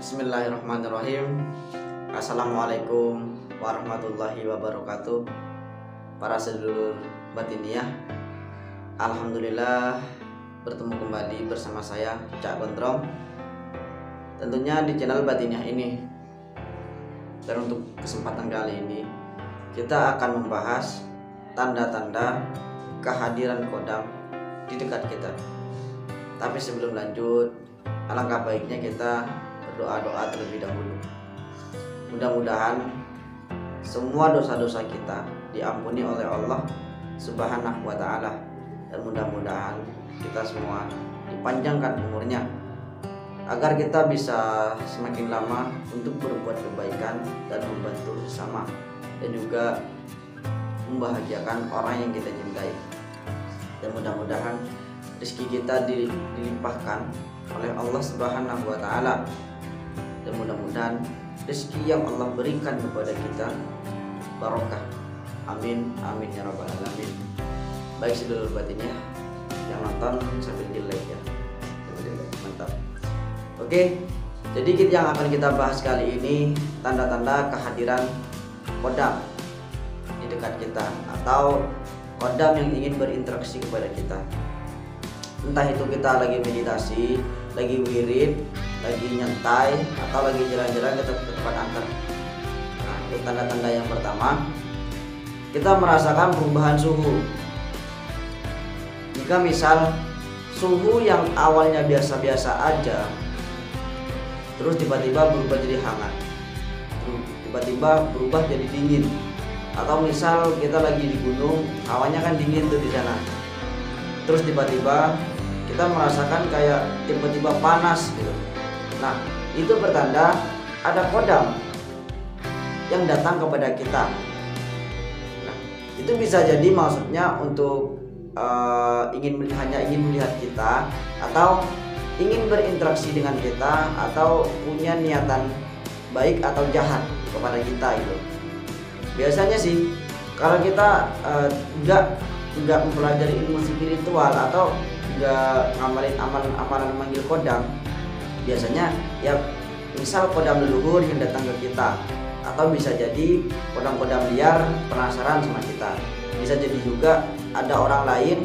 Bismillahirrahmanirrahim. Assalamualaikum warahmatullahi wabarakatuh. Para sedulur batiniah, alhamdulillah bertemu kembali bersama saya Cak Gondrong, tentunya di channel batiniah ini. Dan untuk kesempatan kali ini kita akan membahas tanda-tanda kehadiran kodam di dekat kita. Tapi sebelum lanjut, alangkah baiknya kita berdoa-doa terlebih dahulu. Mudah-mudahan semua dosa-dosa kita diampuni oleh Allah Subhanahu wa ta'ala, dan mudah-mudahan kita semua dipanjangkan umurnya agar kita bisa semakin lama untuk berbuat kebaikan dan membantu sesama, dan juga membahagiakan orang yang kita cintai. Dan mudah-mudahan rezeki kita dilimpahkan oleh Allah Subhanahu wa ta'ala, dan mudah-mudahan rezeki yang Allah berikan kepada kita barokah. Amin amin ya rabbal alamin. Baik sedulur batinnya yang nonton sambil di like ya, mantap. Oke, jadi yang akan kita bahas kali ini tanda-tanda kehadiran kodam di dekat kita, atau kodam yang ingin berinteraksi kepada kita. Entah itu kita lagi meditasi, lagi wirid, lagi nyantai, atau lagi jalan-jalan ke tempat angker. Nah, itu tanda-tanda yang pertama, kita merasakan perubahan suhu. Jika misal suhu yang awalnya biasa-biasa aja, terus tiba-tiba berubah jadi hangat, tiba-tiba berubah jadi dingin. Atau misal kita lagi di gunung, hawanya kan dingin tuh di sana, terus tiba-tiba kita merasakan kayak tiba-tiba panas gitu. Nah, itu bertanda ada kodam yang datang kepada kita. Nah, itu bisa jadi maksudnya untuk hanya ingin melihat kita, atau ingin berinteraksi dengan kita, atau punya niatan baik atau jahat kepada kita gitu. Biasanya sih kalau kita nggak mempelajari ilmu spiritual, atau nggak ngamalin amalan manggil kodam, biasanya ya misal kodam leluhur yang datang ke kita, atau bisa jadi kodam-kodam liar penasaran sama kita. Bisa jadi juga ada orang lain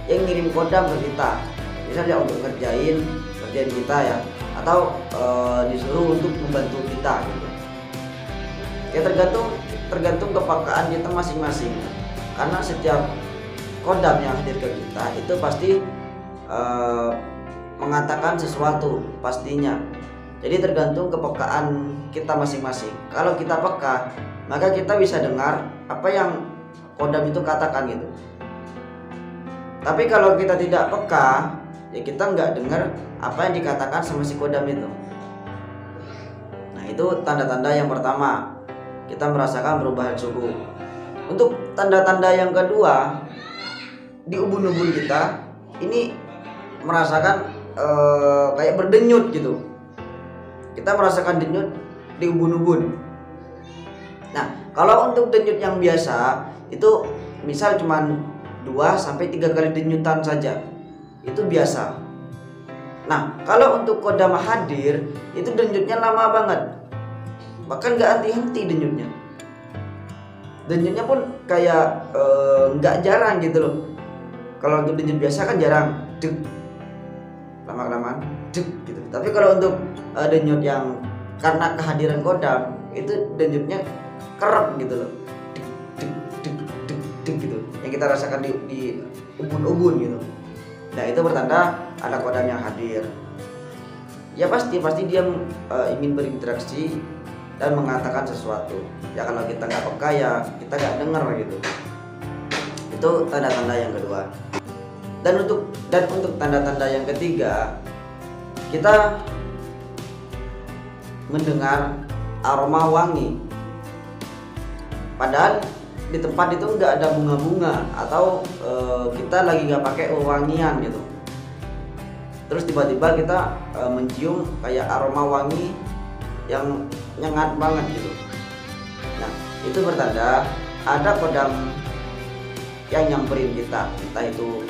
yang ngirim kodam ke kita, misalnya untuk kerjain kita ya, atau disuruh untuk membantu kita gitu. Ya tergantung kepekaan kita masing-masing, karena setiap kodam yang hadir ke kita itu pasti mengatakan sesuatu pastinya. Jadi tergantung kepekaan kita masing-masing. Kalau kita peka, maka kita bisa dengar apa yang kodam itu katakan gitu. Tapi kalau kita tidak peka, ya kita nggak dengar apa yang dikatakan sama si kodam itu. Nah, itu tanda-tanda yang pertama, kita merasakan perubahan suhu. Untuk tanda-tanda yang kedua, di ubun-ubun kita ini merasakan kayak berdenyut gitu. Kita merasakan denyut di ubun-ubun. Nah, kalau untuk denyut yang biasa itu misal cuman 2-3 kali denyutan saja, itu biasa. Nah, kalau untuk kodam hadir itu denyutnya lama banget, bahkan nggak henti-henti denyutnya. Denyutnya pun kayak nggak jarang gitu loh. Kalau untuk denyut biasa kan jarang, dek, lama-kelamaan dek gitu. Tapi kalau untuk denyut yang karena kehadiran kodam, itu denyutnya kerap gitu loh, dek, dek, dek, dek, dek gitu, yang kita rasakan di ubun-ubun gitu. Nah, itu bertanda ada kodam yang hadir. Ya pasti dia ingin berinteraksi dan mengatakan sesuatu. Ya kalau kita nggak peka, ya kita nggak dengar gitu. Itu tanda-tanda yang kedua. Dan untuk tanda-tanda yang ketiga, kita mendengar aroma wangi. Padahal di tempat itu nggak ada bunga-bunga, atau kita lagi nggak pakai wangian gitu. Terus tiba-tiba kita mencium kayak aroma wangi yang nyengat banget gitu. Nah, itu bertanda ada kodam yang nyamperin kita. Entah itu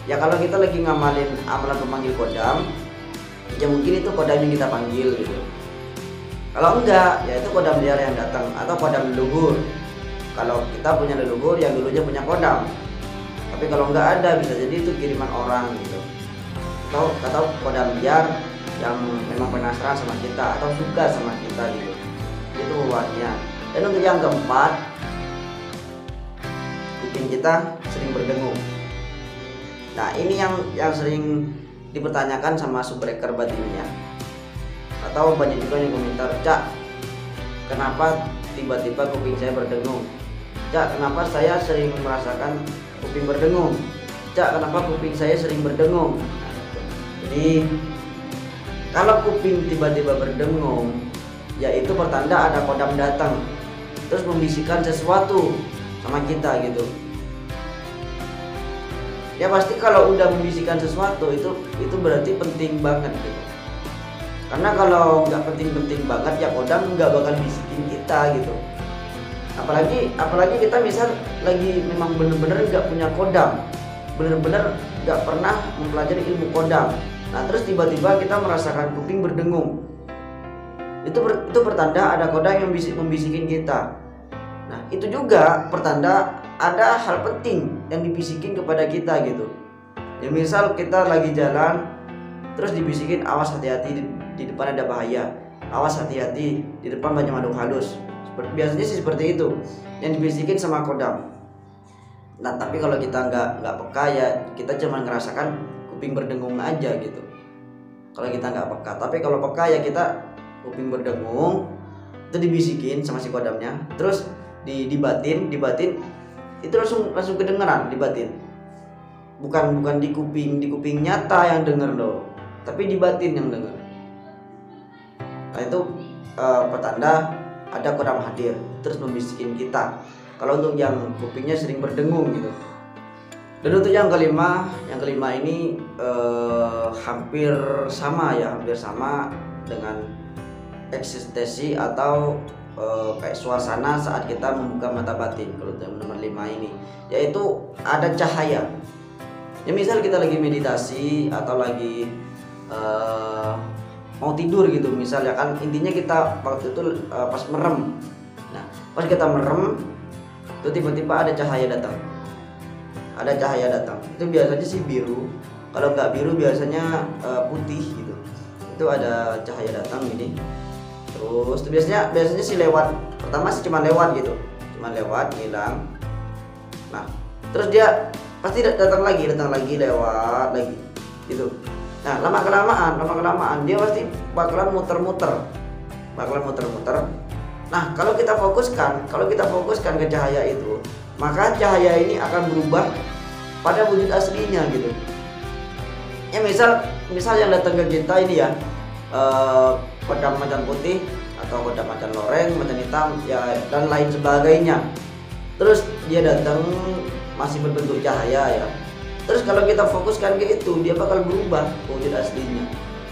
ya kalau kita lagi ngamalin amalan pemanggil kodam, ya mungkin itu kodam yang kita panggil gitu. Kalau enggak, ya itu kodam liar yang datang atau kodam leluhur. Kalau kita punya leluhur yang dulunya punya kodam. Tapi kalau enggak ada, bisa jadi itu kiriman orang gitu. Atau kodam liar yang memang penasaran sama kita atau suka sama kita gitu. Itu buatnya. Dan untuk yang keempat, kuping kita sering berdengung. Nah, ini yang sering dipertanyakan sama subbreaker batinnya. Atau banyak juga yang komentar, "Cak, kenapa tiba-tiba kuping saya berdengung? Cak, kenapa saya sering merasakan kuping berdengung? Cak, kenapa kuping saya sering berdengung?" Nah, jadi kalau kuping tiba-tiba berdengung, yaitu pertanda ada kodam datang terus membisikkan sesuatu sama kita gitu. Ya pasti kalau udah membisikkan sesuatu itu berarti penting banget gitu. Karena kalau nggak penting-penting banget ya kodam nggak bakal bisikin kita gitu. Apalagi kita misal lagi memang bener-bener nggak punya kodam, bener-bener nggak pernah mempelajari ilmu kodam. Nah terus tiba-tiba kita merasakan kuping berdengung. Itu pertanda ada kodam yang membisikin kita. Nah itu juga pertanda ada hal penting yang dibisikin kepada kita gitu. Ya misal kita lagi jalan terus dibisikin, "Awas, hati-hati, di depan ada bahaya. Awas, hati-hati, di depan banyak makhluk halus." Biasanya sih seperti itu yang dibisikin sama kodam. Nah tapi kalau kita nggak peka ya kita cuma ngerasakan kuping berdengung aja gitu. Kalau kita nggak peka, tapi kalau peka ya kita kuping berdengung itu dibisikin sama si kodamnya, terus dibatin itu langsung kedengeran di batin. Bukan di kuping nyata yang denger loh, tapi di batin yang denger. Nah itu petanda ada kodam hadir terus membisikin kita. Kalau untuk yang kupingnya sering berdengung gitu. Dan untuk yang kelima ini hampir sama dengan eksistensi atau kayak suasana saat kita membuka mata batin. Kalau yang nomor 5 ini yaitu ada cahaya. Ya misal kita lagi meditasi atau lagi mau tidur gitu misal ya kan, intinya kita waktu itu pas merem. Nah pas kita merem itu tiba-tiba ada cahaya datang. Itu biasanya sih biru, kalau nggak biru biasanya putih gitu. Itu ada cahaya datang gini. Terus itu biasanya sih lewat, pertama sih cuma lewat hilang. Nah terus dia pasti datang lagi lewat lagi gitu. Nah lama kelamaan dia pasti bakalan muter-muter. Nah kalau kita fokuskan ke cahaya itu, maka cahaya ini akan berubah pada wujud aslinya gitu. Ya misal yang datang ke kita ini ya kodam macan putih atau kodam macan loreng, macan hitam ya dan lain sebagainya. Terus dia datang masih berbentuk cahaya ya. Terus kalau kita fokuskan ke itu, dia bakal berubah wujud aslinya.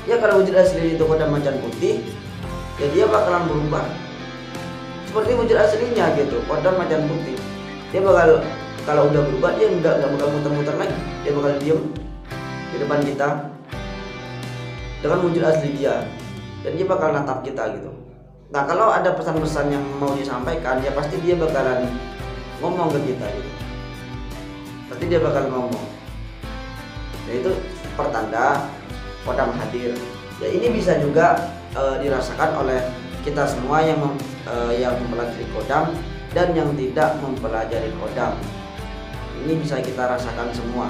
Ya kalau wujud aslinya itu kodam macan putih, ya dia bakalan berubah seperti wujud aslinya gitu, kodam macan putih. Dia bakal, kalau udah berubah dia nggak bakal muter-muter lagi, dia bakal diem di depan kita dengan wujud asli dia, dan dia bakal natap kita gitu. Nah kalau ada pesan-pesan yang mau disampaikan, ya pasti dia bakalan ngomong ke kita gitu. Pasti dia bakal ngomong. Nah itu pertanda kodam hadir. Ya ini bisa juga dirasakan oleh kita semua yang mempelajari kodam dan yang tidak mempelajari kodam. Ini bisa kita rasakan semua.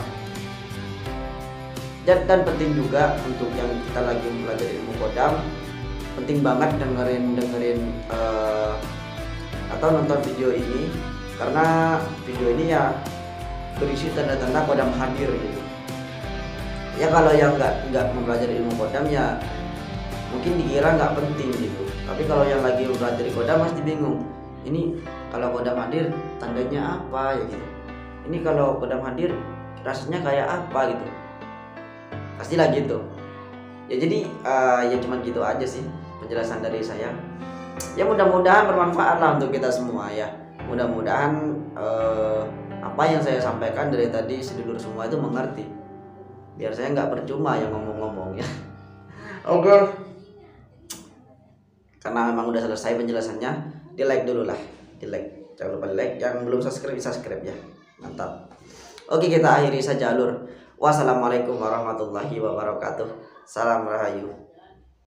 Dan penting juga untuk yang kita lagi mempelajari ilmu kodam, penting banget dengerin atau nonton video ini, karena video ini ya berisi tanda-tanda kodam hadir gitu. Ya kalau yang nggak mempelajari ilmu kodam ya mungkin dikira nggak penting gitu. Tapi kalau yang lagi mempelajari kodam pasti bingung. Ini kalau kodam hadir tandanya apa ya gitu. Ini kalau kodam hadir rasanya kayak apa gitu. Pastilah gitu. Ya jadi ya cuman gitu aja sih penjelasan dari saya. Ya mudah-mudahan bermanfaat lah untuk kita semua ya. Mudah-mudahan apa yang saya sampaikan dari tadi sedulur semua itu mengerti. Biar saya nggak percuma yang ngomong-ngomong ya. Oke. karena memang udah selesai penjelasannya, di like dulu lah, di like, jangan lupa di like. Yang belum subscribe subscribe ya, mantap. Oke, kita akhiri saja Lur. Wassalamualaikum warahmatullahi wabarakatuh. Salam Rahayu.